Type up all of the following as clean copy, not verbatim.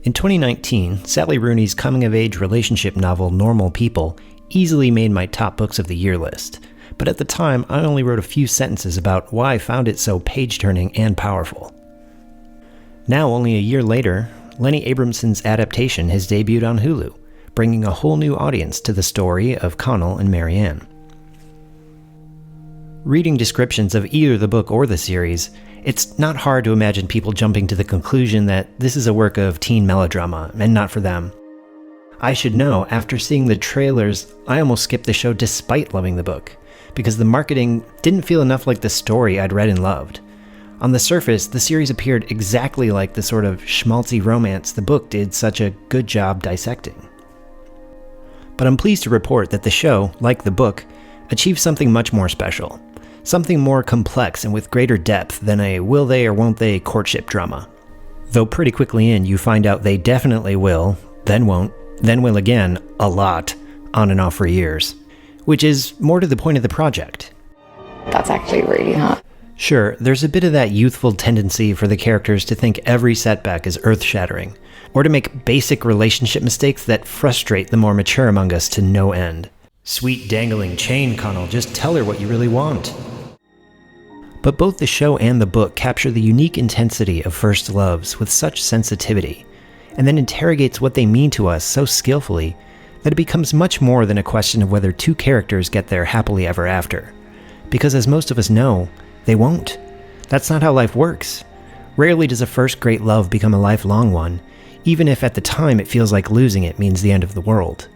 In 2019, Sally Rooney's coming-of-age relationship novel Normal People easily made my top books of the year list, but at the time I only wrote a few sentences about why I found it so page-turning and powerful. Now, only a year later, Lenny Abramson's adaptation has debuted on Hulu, bringing a whole new audience to the story of Connell and Marianne. Reading descriptions of either the book or the series, it's not hard to imagine people jumping to the conclusion that this is a work of teen melodrama and not for them. I should know, after seeing the trailers, I almost skipped the show despite loving the book, because the marketing didn't feel enough like the story I'd read and loved. On the surface, the series appeared exactly like the sort of schmaltzy romance the book did such a good job dissecting. But I'm pleased to report that the show, like the book, achieved something much more special. Something more complex and with greater depth than a will they or won't they courtship drama. Though pretty quickly in, you find out they definitely will, then won't, then will again, a lot, on and off for years. Which is more to the point of the project. That's actually really hot. Sure, there's a bit of that youthful tendency for the characters to think every setback is earth-shattering, or to make basic relationship mistakes that frustrate the more mature among us to no end. Sweet dangling chain, Connell, just tell her what you really want. But both the show and the book capture the unique intensity of first loves with such sensitivity, and then interrogates what they mean to us so skillfully that it becomes much more than a question of whether two characters get there happily ever after. Because as most of us know, they won't. That's not how life works. Rarely does a first great love become a lifelong one, even if at the time it feels like losing it means the end of the world.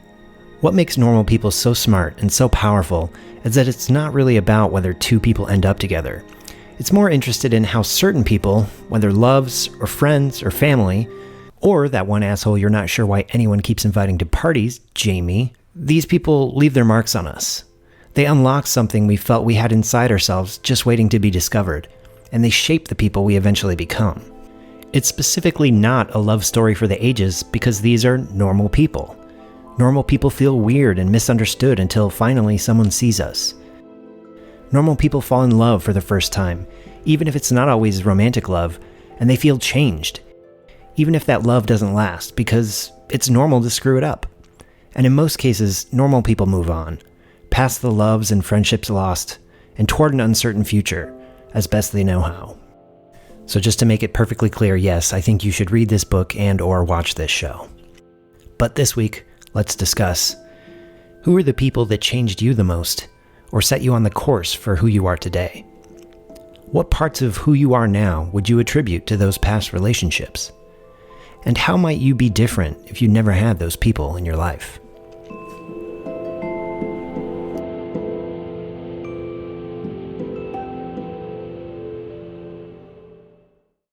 What makes Normal People so smart and so powerful is that it's not really about whether two people end up together. It's more interested in how certain people, whether loves or friends or family, or that one asshole you're not sure why anyone keeps inviting to parties, Jamie, these people leave their marks on us. They unlock something we felt we had inside ourselves just waiting to be discovered, and they shape the people we eventually become. It's specifically not a love story for the ages because these are normal people. Normal people feel weird and misunderstood until finally someone sees us. Normal people fall in love for the first time, even if it's not always romantic love, and they feel changed, even if that love doesn't last, because it's normal to screw it up. And in most cases, normal people move on, past the loves and friendships lost, and toward an uncertain future, as best they know how. So just to make it perfectly clear, yes, I think you should read this book and or watch this show. But this week, let's discuss, who are the people that changed you the most, or set you on the course for who you are today? What parts of who you are now would you attribute to those past relationships? And how might you be different if you never had those people in your life?